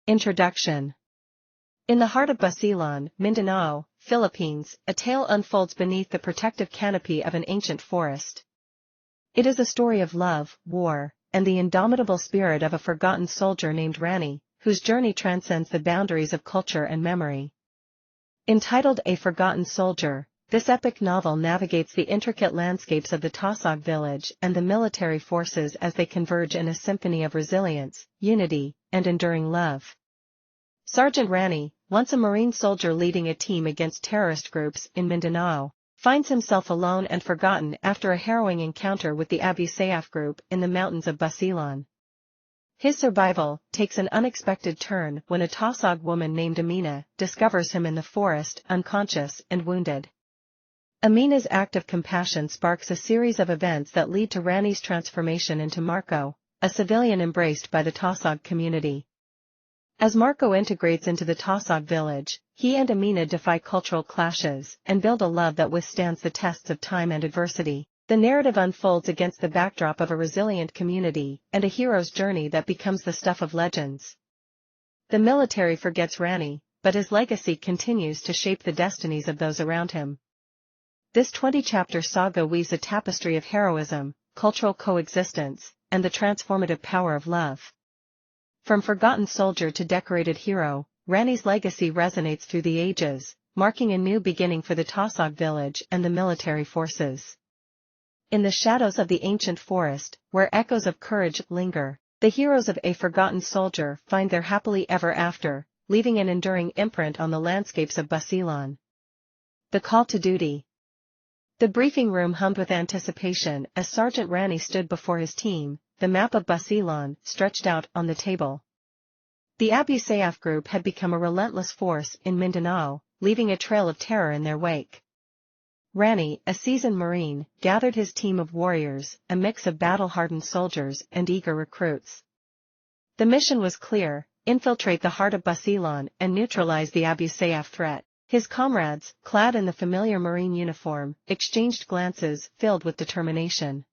Introduction. In the heart of Basilan, Mindanao, Philippines, a tale unfolds beneath the protective canopy of an ancient forest. It is a story of love, war, and the indomitable spirit of a forgotten soldier named Ranny, whose journey transcends the boundaries of culture and memory. Entitled A Forgotten Soldier, this epic novel navigates the intricate landscapes of the Tausog village and the military forces as they converge in a symphony of resilience, unity, and enduring love. Sergeant Ranny, once a Marine soldier leading a team against terrorist groups in Mindanao, finds himself alone and forgotten after a harrowing encounter with the Abusayaf group in the mountains of Basilan. His survival takes an unexpected turn when a Tausog woman named Amina discovers him in the forest, unconscious and wounded. Amina's act of compassion sparks a series of events that lead to Ranny's transformation into Marco, a civilian embraced by the Tausog community. As Marco integrates into the Tausog village, he and Amina defy cultural clashes and build a love that withstands the tests of time and adversity. The narrative unfolds against the backdrop of a resilient community and a hero's journey that becomes the stuff of legends. The military forgets Ranny, but his legacy continues to shape the destinies of those around him. This 20-chapter saga weaves a tapestry of heroism, cultural coexistence, and the transformative power of love. From forgotten soldier to decorated hero, Ranny's legacy resonates through the ages, marking a new beginning for the Tausog village and the military forces. In the shadows of the ancient forest, where echoes of courage linger, the heroes of A Forgotten Soldier find their happily ever after, leaving an enduring imprint on the landscapes of Basilan. The call to duty. The briefing room hummed with anticipation as Sergeant Ranny stood before his team, the map of Basilan stretched out on the table. The Abusayaf group had become a relentless force in Mindanao, leaving a trail of terror in their wake. Ranny, a seasoned Marine, gathered his team of warriors, a mix of battle-hardened soldiers and eager recruits. The mission was clear: infiltrate the heart of Basilan and neutralize the Abusayaf threat. His comrades, clad in the familiar Marine uniform, exchanged glances filled with determination.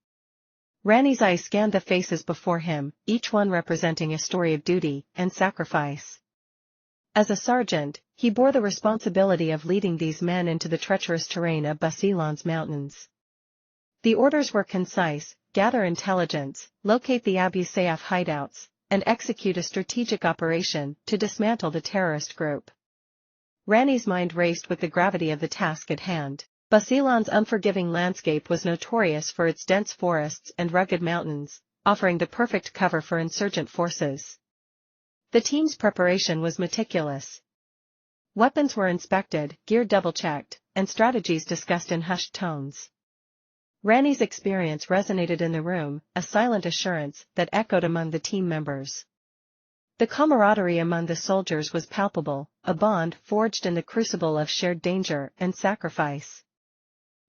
Ranny's eyes scanned the faces before him, each one representing a story of duty and sacrifice. As a sergeant, he bore the responsibility of leading these men into the treacherous terrain of Basilan's mountains. The orders were concise: gather intelligence, locate the Abusayaf hideouts, and execute a strategic operation to dismantle the terrorist group. Ranny's mind raced with the gravity of the task at hand. Basilan's unforgiving landscape was notorious for its dense forests and rugged mountains, offering the perfect cover for insurgent forces. The team's preparation was meticulous. Weapons were inspected, gear double-checked, and strategies discussed in hushed tones. Ranny's experience resonated in the room, a silent assurance that echoed among the team members. The camaraderie among the soldiers was palpable, a bond forged in the crucible of shared danger and sacrifice.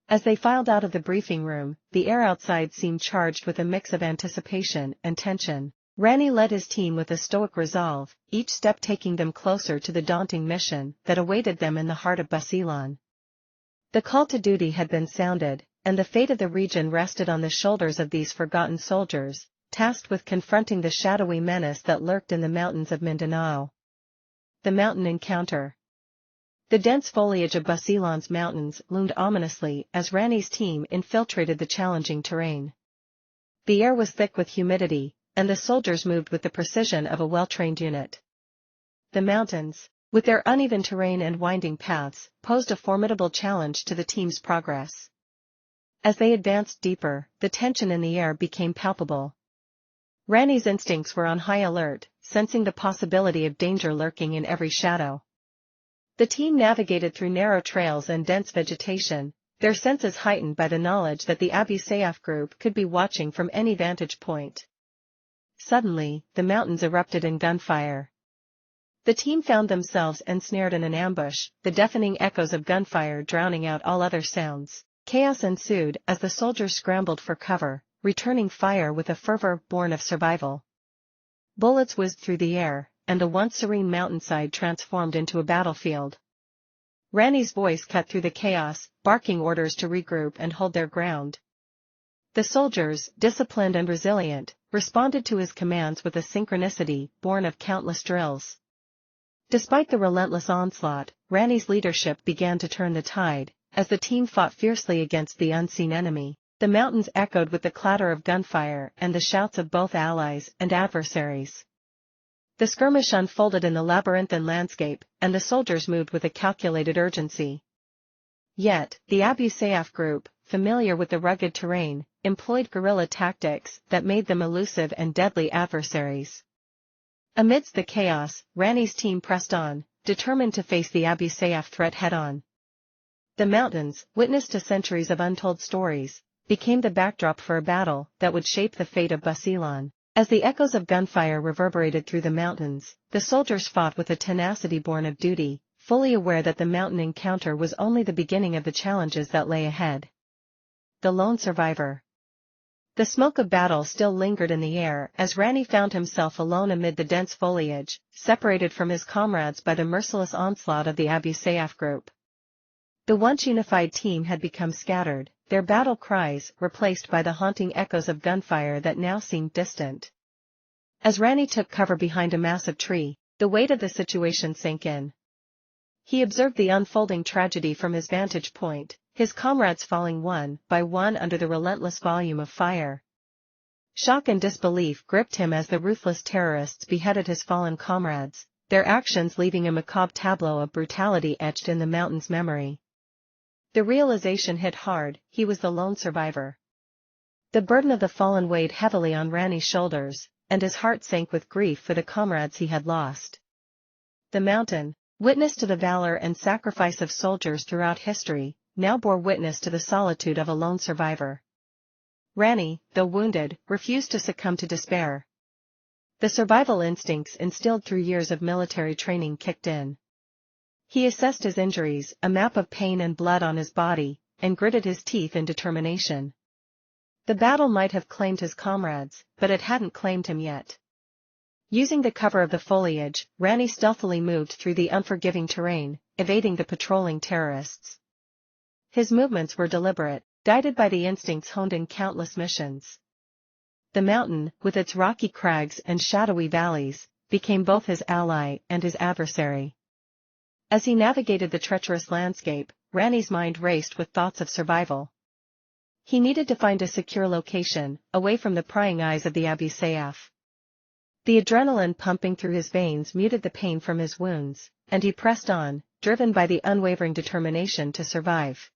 As they filed out of the briefing room, the air outside seemed charged with a mix of anticipation and tension. Ranny led his team with a stoic resolve, each step taking them closer to the daunting mission that awaited them in the heart of Basilan. The call to duty had been sounded, and the fate of the region rested on the shoulders of these forgotten soldiers, tasked with confronting the shadowy menace that lurked in the mountains of Mindanao. The mountain encounter. The dense foliage of Basilan's mountains loomed ominously as Ranny's team infiltrated the challenging terrain. The air was thick with humidity, and the soldiers moved with the precision of a well-trained unit. The mountains, with their uneven terrain and winding paths, posed a formidable challenge to the team's progress. As they advanced deeper, the tension in the air became palpable. Ranny's instincts were on high alert, sensing the possibility of danger lurking in every shadow. The team navigated through narrow trails and dense vegetation, their senses heightened by the knowledge that the Abusayaf group could be watching from any vantage point. Suddenly, the mountains erupted in gunfire. The team found themselves ensnared in an ambush, the deafening echoes of gunfire drowning out all other sounds. Chaos ensued as the soldiers scrambled for cover, returning fire with a fervor born of survival. Bullets whizzed through the air, and the once serene mountainside transformed into a battlefield. Ranny's voice cut through the chaos, barking orders to regroup and hold their ground. The soldiers, disciplined and resilient, responded to his commands with a synchronicity born of countless drills. Despite the relentless onslaught, Ranny's leadership began to turn the tide, as the team fought fiercely against the unseen enemy. The mountains echoed with the clatter of gunfire and the shouts of both allies and adversaries. The skirmish unfolded in the labyrinthine landscape, and the soldiers moved with a calculated urgency. Yet, the Abusayaf group, familiar with the rugged terrain, employed guerrilla tactics that made them elusive and deadly adversaries. Amidst the chaos, Ranny's team pressed on, determined to face the Abusayaf threat head-on. The mountains, witness to centuries of untold stories, became the backdrop for a battle that would shape the fate of Basilan. As the echoes of gunfire reverberated through the mountains, the soldiers fought with a tenacity born of duty, fully aware that the mountain encounter was only the beginning of the challenges that lay ahead. The lone survivor. The smoke of battle still lingered in the air as Ranny found himself alone amid the dense foliage, separated from his comrades by the merciless onslaught of the Abusayaf group. The once unified team had become scattered, their battle cries replaced by the haunting echoes of gunfire that now seemed distant. As Ranny took cover behind a massive tree, the weight of the situation sank in. He observed the unfolding tragedy from his vantage point, his comrades falling one by one under the relentless volume of fire. Shock and disbelief gripped him as the ruthless terrorists beheaded his fallen comrades, their actions leaving a macabre tableau of brutality etched in the mountain's memory. The realization hit hard: he was the lone survivor. The burden of the fallen weighed heavily on Ranny's shoulders, and his heart sank with grief for the comrades he had lost. The mountain, witness to the valor and sacrifice of soldiers throughout history, now bore witness to the solitude of a lone survivor. Ranny, though wounded, refused to succumb to despair. The survival instincts instilled through years of military training kicked in. He assessed his injuries, a map of pain and blood on his body, and gritted his teeth in determination. The battle might have claimed his comrades, but it hadn't claimed him yet. Using the cover of the foliage, Ranny stealthily moved through the unforgiving terrain, evading the patrolling terrorists. His movements were deliberate, guided by the instincts honed in countless missions. The mountain, with its rocky crags and shadowy valleys, became both his ally and his adversary. As he navigated the treacherous landscape, Ranny's mind raced with thoughts of survival. He needed to find a secure location, away from the prying eyes of the Abusayaf. The adrenaline pumping through his veins muted the pain from his wounds, and he pressed on, driven by the unwavering determination to survive.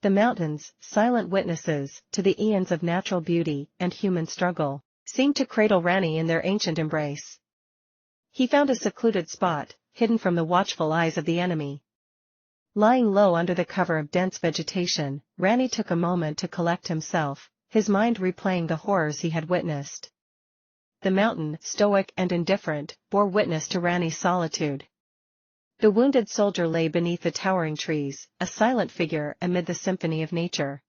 The mountains, silent witnesses to the eons of natural beauty and human struggle, seemed to cradle Ranny in their ancient embrace. He found a secluded spot, hidden from the watchful eyes of the enemy. Lying low under the cover of dense vegetation, Ranny took a moment to collect himself, his mind replaying the horrors he had witnessed. The mountain, stoic and indifferent, bore witness to Ranny's solitude. The wounded soldier lay beneath the towering trees, a silent figure amid the symphony of nature.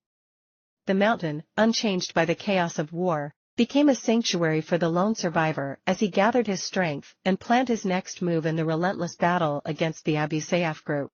The mountain, unchanged by the chaos of war, became a sanctuary for the lone survivor as he gathered his strength and planned his next move in the relentless battle against the Abusayaf group.